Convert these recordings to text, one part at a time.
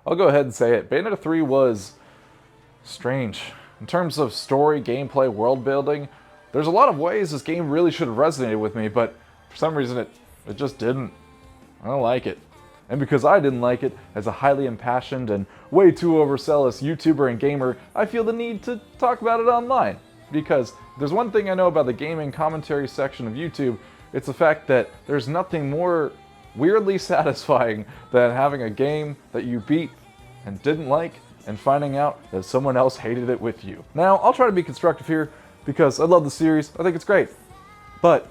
I'll go ahead and say it. Bayonetta 3 was strange. In terms of story, gameplay, world building, there's a lot of ways this game really should have resonated with me, but for some reason it just didn't. I don't like it. And because I didn't like it, as a highly impassioned and way too overzealous YouTuber and gamer, I feel the need to talk about it online. Because there's one thing I know about the gaming commentary section of YouTube, it's the fact that there's nothing more weirdly satisfying than having a game that you beat and didn't like and finding out that someone else hated it with you. Now, I'll try to be constructive here because I love the series, I think it's great. But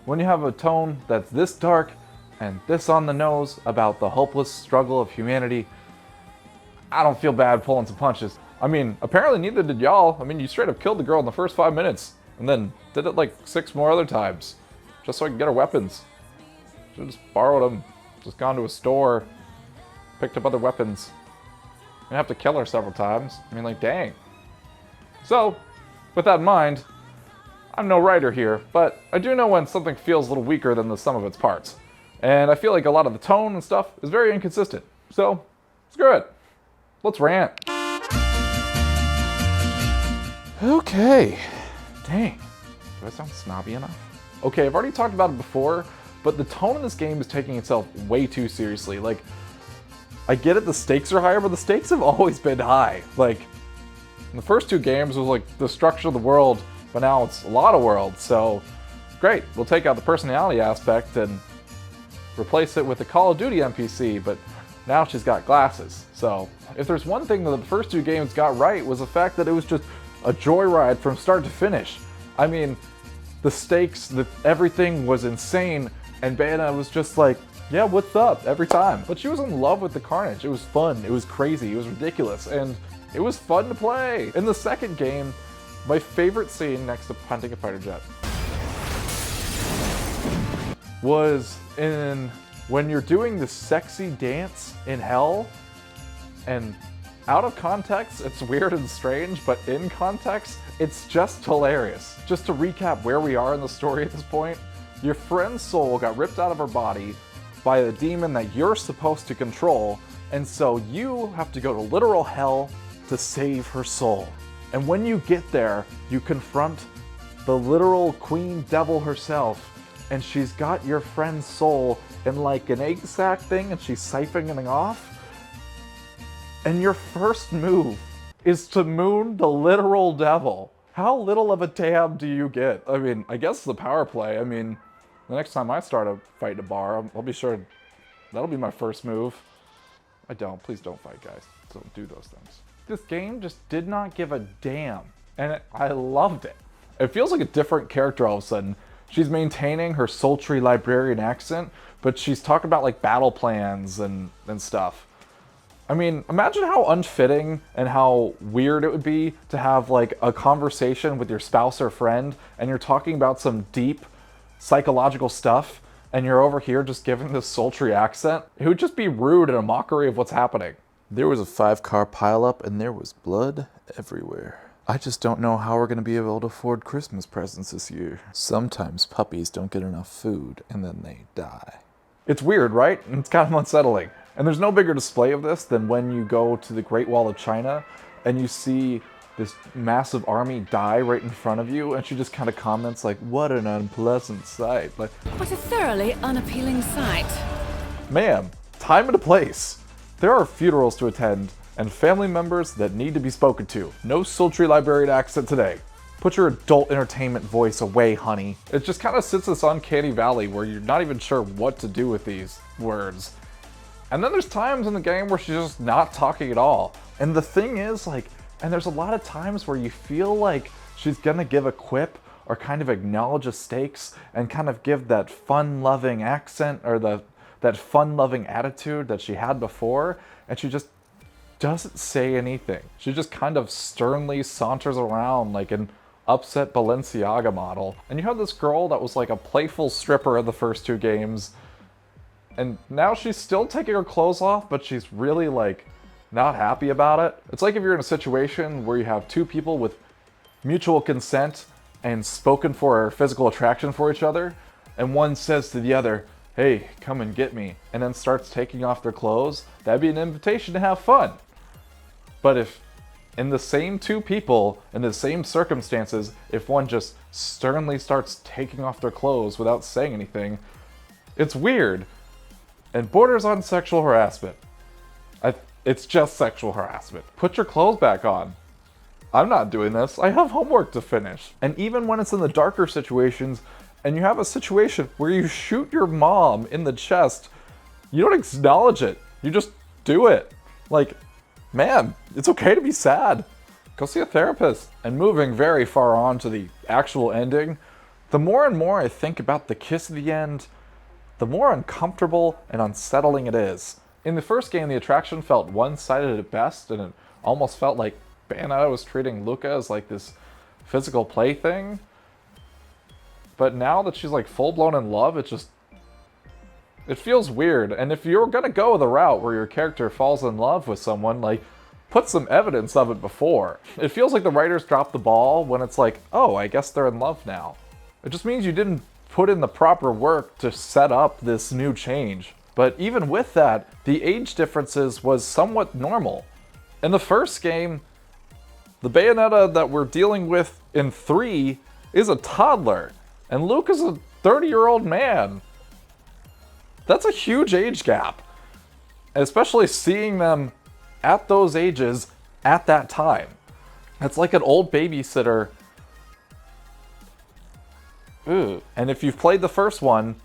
when you have a tone that's this dark and this on the nose about the hopeless struggle of humanity, I don't feel bad pulling some punches. I mean, apparently neither did y'all. I mean, you straight up killed the girl in the first 5 minutes and then did it like 6 more other times just so I could get her weapons. Should've just borrowed them, just gone to a store, picked up other weapons. You have to kill her several times. I mean, like, dang. So, with that in mind, I'm no writer here, but I do know when something feels a little weaker than the sum of its parts. And I feel like a lot of the tone and stuff is very inconsistent. So, screw it. Let's rant. Okay. Dang. Do I sound snobby enough? Okay, I've already talked about it before, but the tone in this game is taking itself way too seriously. Like, I get it, the stakes are higher, but the stakes have always been high. Like, in the first 2 games, it was like the structure of the world, but now it's a lot of worlds, so great. We'll take out the personality aspect and replace it with a Call of Duty NPC, but now she's got glasses. So, if there's one thing that the first 2 games got right, was the fact that it was just a joyride from start to finish. I mean, the stakes, everything was insane, and Bayonetta was just like, yeah, what's up, every time. But she was in love with the carnage. It was fun, it was crazy, it was ridiculous, and it was fun to play. In the second game, my favorite scene next to hunting a fighter jet was when you're doing the sexy dance in hell, and out of context, it's weird and strange, but in context, it's just hilarious. Just to recap where we are in the story at this point, your friend's soul got ripped out of her body by a demon that you're supposed to control, and so you have to go to literal hell to save her soul. And when you get there, you confront the literal queen devil herself, and she's got your friend's soul in like an egg sac thing, and she's siphoning off. And your first move is to moon the literal devil. How little of a damn do you get? I mean, I guess the power play. I mean, the next time I start a fight in a bar, I'll be sure that'll be my first move. Please don't fight, guys. Don't do those things. This game just did not give a damn, and I loved it. It feels like a different character all of a sudden. She's maintaining her sultry librarian accent, but she's talking about like battle plans and stuff. I mean, imagine how unfitting and how weird it would be to have like a conversation with your spouse or friend and you're talking about some deep psychological stuff and you're over here just giving this sultry accent. It would just be rude and a mockery of what's happening. There was a 5-car pileup and there was blood everywhere. I just don't know how we're gonna be able to afford Christmas presents this year. Sometimes puppies don't get enough food and then they die. It's weird, right? And it's kind of unsettling. And there's no bigger display of this than when you go to the Great Wall of China and you see this massive army die right in front of you, and she just kind of comments like, what an unpleasant sight. Like, what a thoroughly unappealing sight. Ma'am, time and a place. There are funerals to attend and family members that need to be spoken to. No sultry librarian accent today. Put your adult entertainment voice away, honey. It just kind of sits this uncanny valley where you're not even sure what to do with these words. And then there's times in the game where she's just not talking at all. And the thing is, like, and there's a lot of times where you feel like she's gonna give a quip or kind of acknowledge the stakes and kind of give that fun-loving accent or that fun-loving attitude that she had before, and she just doesn't say anything. She just kind of sternly saunters around like an upset Balenciaga model. And you have this girl that was like a playful stripper in the first 2 games, and now she's still taking her clothes off, but she's really like not happy about it. It's like if you're in a situation where you have 2 people with mutual consent and spoken for physical attraction for each other, and one says to the other, hey, come and get me, and then starts taking off their clothes, that'd be an invitation to have fun. But if in the same two people, in the same circumstances, if one just sternly starts taking off their clothes without saying anything, it's weird and borders on sexual harassment. It's just sexual harassment. Put your clothes back on. I'm not doing this. I have homework to finish. And even when it's in the darker situations, and you have a situation where you shoot your mom in the chest, you don't acknowledge it. You just do it. Like, man, it's okay to be sad. Go see a therapist. And moving very far on to the actual ending, the more and more I think about the kiss at the end, the more uncomfortable and unsettling it is. In the first game, the attraction felt one-sided at best, and it almost felt like Bayonetta was treating Luca as like this physical plaything. But now that she's like full-blown in love, it feels weird. And if you're gonna go the route where your character falls in love with someone, like, put some evidence of it before. It feels like the writers dropped the ball when it's like, oh, I guess they're in love now. It just means you didn't put in the proper work to set up this new change. But even with that, the age differences was somewhat normal. In the first game, the Bayonetta that we're dealing with in 3 is a toddler, and Luke is a 30-year-old man. That's a huge age gap, especially seeing them at those ages at that time. It's like an old babysitter. Ooh. And if you've played the first one,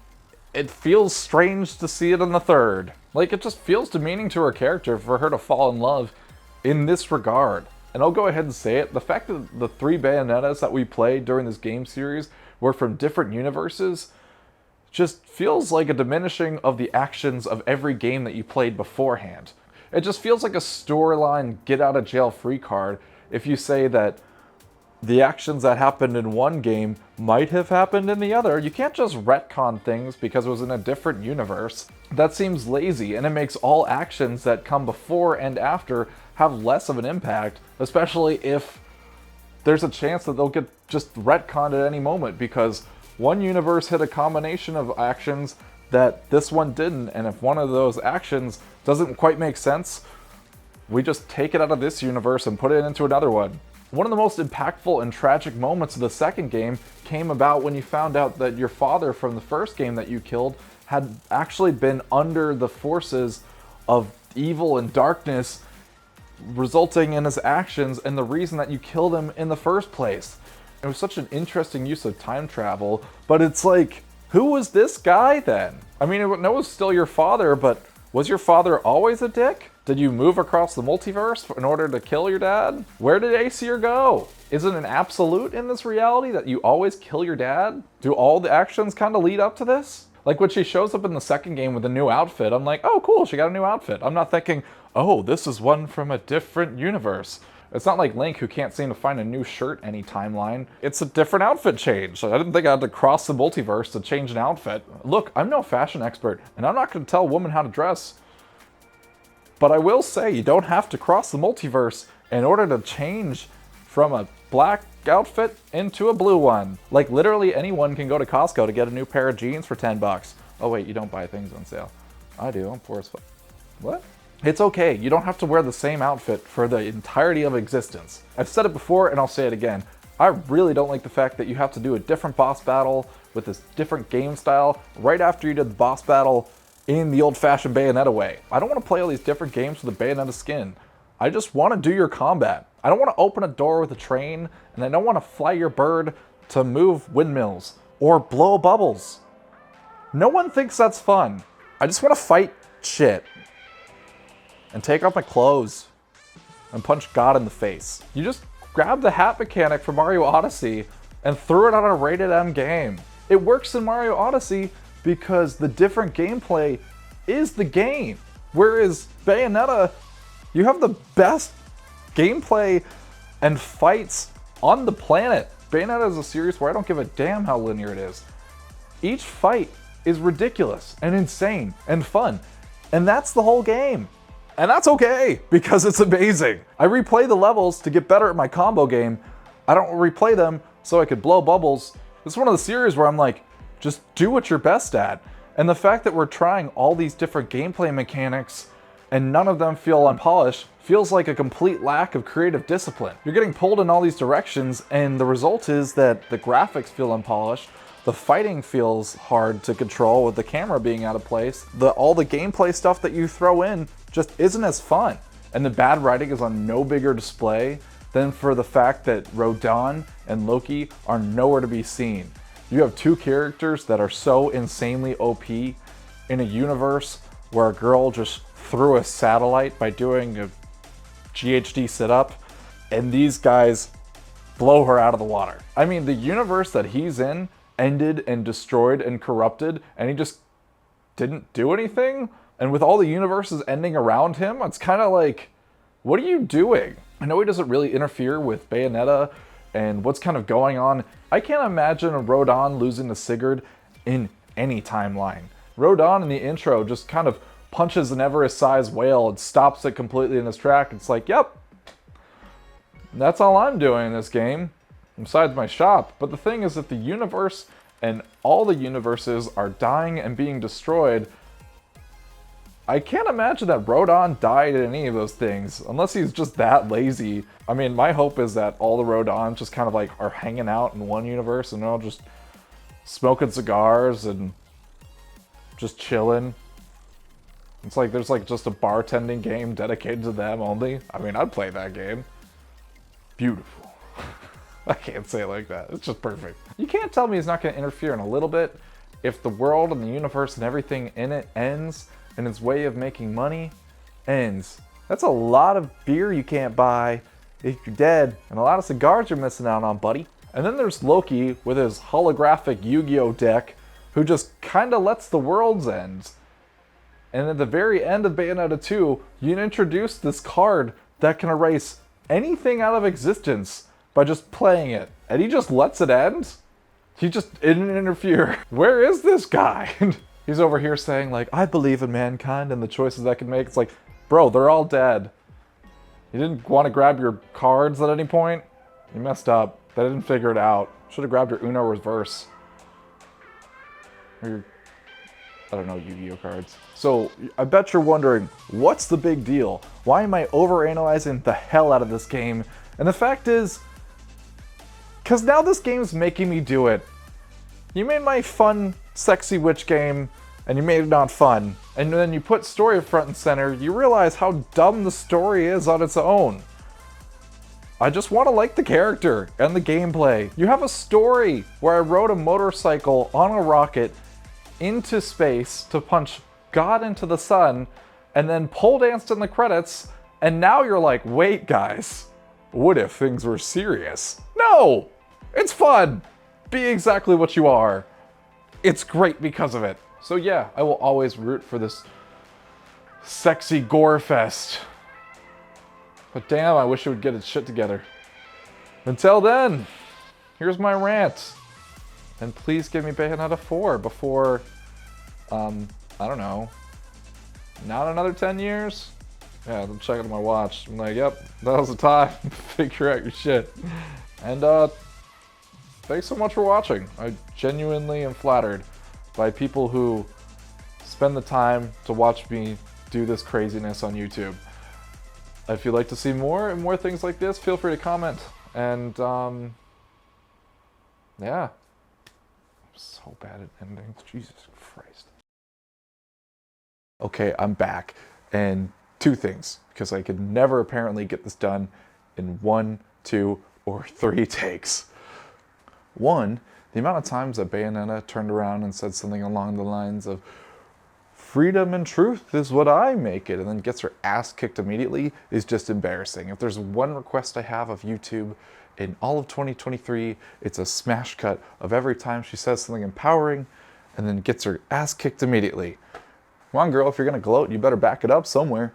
it feels strange to see it in the third. Like, it just feels demeaning to her character for her to fall in love in this regard. And I'll go ahead and say it, the fact that the 3 Bayonettas that we played during this game series were from different universes just feels like a diminishing of the actions of every game that you played beforehand. It just feels like a storyline get-out-of-jail-free card if you say that the actions that happened in one game might have happened in the other. You can't just retcon things because it was in a different universe. That seems lazy, and it makes all actions that come before and after have less of an impact, especially if there's a chance that they'll get just retconned at any moment because one universe hit a combination of actions that this one didn't, and if one of those actions doesn't quite make sense, we just take it out of this universe and put it into another one. One of the most impactful and tragic moments of the second game came about when you found out that your father from the first game that you killed had actually been under the forces of evil and darkness, resulting in his actions and the reason that you killed him in the first place. It was such an interesting use of time travel, but it's like, who was this guy then? I mean, it was still your father, but was your father always a dick? Did you move across the multiverse in order to kill your dad? Where did Aesir go? Is it an absolute in this reality that you always kill your dad? Do all the actions kind of lead up to this? Like when she shows up in the second game with a new outfit, I'm like, oh cool, she got a new outfit. I'm not thinking, oh, this is one from a different universe. It's not like Link who can't seem to find a new shirt any timeline. It's a different outfit change. I didn't think I had to cross the multiverse to change an outfit. Look, I'm no fashion expert, and I'm not going to tell a woman how to dress. But I will say, you don't have to cross the multiverse in order to change from a black outfit into a blue one. Like, literally anyone can go to Costco to get a new pair of jeans for 10 bucks. Oh wait, you don't buy things on sale. I do, I'm poor as fuck. What? It's okay, you don't have to wear the same outfit for the entirety of existence. I've said it before and I'll say it again. I really don't like the fact that you have to do a different boss battle with this different game style right after you did the boss battle in the old-fashioned Bayonetta way. I don't want to play all these different games with a Bayonetta skin. I just want to do your combat. I don't want to open a door with a train, and I don't want to fly your bird to move windmills or blow bubbles. No one thinks that's fun. I just want to fight shit and take off my clothes and punch God in the face. You just grabbed the hat mechanic from Mario Odyssey and threw it on a rated M game. It works in Mario Odyssey because the different gameplay is the game. Whereas Bayonetta, you have the best gameplay and fights on the planet. Bayonetta is a series where I don't give a damn how linear it is. Each fight is ridiculous and insane and fun. And that's the whole game. And that's okay, because it's amazing. I replay the levels to get better at my combo game. I don't replay them so I could blow bubbles. This is one of the series where I'm like, just do what you're best at. And the fact that we're trying all these different gameplay mechanics and none of them feel unpolished feels like a complete lack of creative discipline. You're getting pulled in all these directions, and the result is that the graphics feel unpolished, the fighting feels hard to control with the camera being out of place, all the gameplay stuff that you throw in just isn't as fun. And the bad writing is on no bigger display than for the fact that Rodan and Loki are nowhere to be seen. You have two characters that are so insanely OP in a universe where a girl just threw a satellite by doing a GHD sit-up, and these guys blow her out of the water. I mean, the universe that he's in ended and destroyed and corrupted, and he just didn't do anything? And with all the universes ending around him, it's kind of like, what are you doing? I know he doesn't really interfere with Bayonetta and what's kind of going on. I can't imagine a Rodan losing to Sigurd in any timeline. Rodan in the intro just kind of punches an Everest-sized whale and stops it completely in his track. It's like, yep, that's all I'm doing in this game, besides my shop. But the thing is that the universe and all the universes are dying and being destroyed. I can't imagine that Rodan died in any of those things, unless he's just that lazy. I mean, my hope is that all the Rodans just kind of like are hanging out in one universe and they're all just smoking cigars and just chilling. It's like there's like just a bartending game dedicated to them only. I mean, I'd play that game. Beautiful. I can't say it like that. It's just perfect. You can't tell me he's not going to interfere in a little bit if the world and the universe and everything in it ends and its way of making money ends. That's a lot of beer you can't buy if you're dead, and a lot of cigars you're missing out on, buddy. And then there's Loki with his holographic Yu-Gi-Oh deck, who just kind of lets the worlds end. And at the very end of Bayonetta 2, you introduce this card that can erase anything out of existence by just playing it. And he just lets it end? He just didn't interfere. Where is this guy? He's over here saying like, I believe in mankind and the choices I can make. It's like, bro, they're all dead. You didn't want to grab your cards at any point? You messed up. They didn't figure it out. Should have grabbed your Uno reverse. Or your, I don't know, Yu-Gi-Oh cards. So, I bet you're wondering, what's the big deal? Why am I overanalyzing the hell out of this game? And the fact is, because now this game's making me do it. You made my fun, sexy witch game, and you made it not fun. And then you put story front and center, you realize how dumb the story is on its own. I just want to like the character and the gameplay. You have a story where I rode a motorcycle on a rocket into space to punch God into the sun, and then pole danced in the credits, and now you're like, wait guys, what if things were serious? No! It's fun! Be exactly what you are. It's great because of it. So yeah, I will always root for this sexy gore fest. But damn, I wish it would get its shit together. Until then, here's my rant. And please give me Bayonetta 4 before, I don't know, not another 10 years? Yeah, I'm checking on my watch. I'm like, yep, that was the time. Figure out your shit. And thanks so much for watching. I genuinely am flattered by people who spend the time to watch me do this craziness on YouTube. If you'd like to see more and more things like this, feel free to comment. And yeah. I'm so bad at endings. Jesus Christ. Okay, I'm back. And two things, because I could never apparently get this done in 1, 2, or 3 takes. One, the amount of times that Bayonetta turned around and said something along the lines of, freedom and truth is what I make it, and then gets her ass kicked immediately, is just embarrassing. If there's one request I have of YouTube in all of 2023, it's a smash cut of every time she says something empowering and then gets her ass kicked immediately. Come on, girl, if you're gonna gloat, you better back it up somewhere.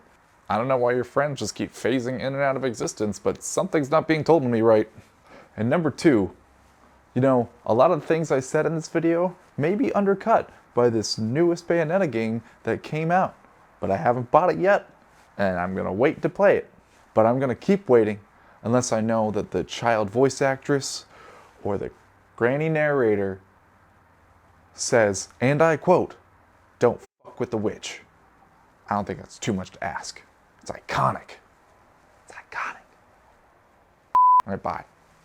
I don't know why your friends just keep phasing in and out of existence, but something's not being told to me right. And number two, you know, a lot of the things I said in this video may be undercut by this newest Bayonetta game that came out. But I haven't bought it yet, and I'm gonna wait to play it. But I'm gonna keep waiting unless I know that the child voice actress or the granny narrator says, and I quote, don't fuck with the witch. I don't think that's too much to ask. It's iconic. It's iconic. All right, bye.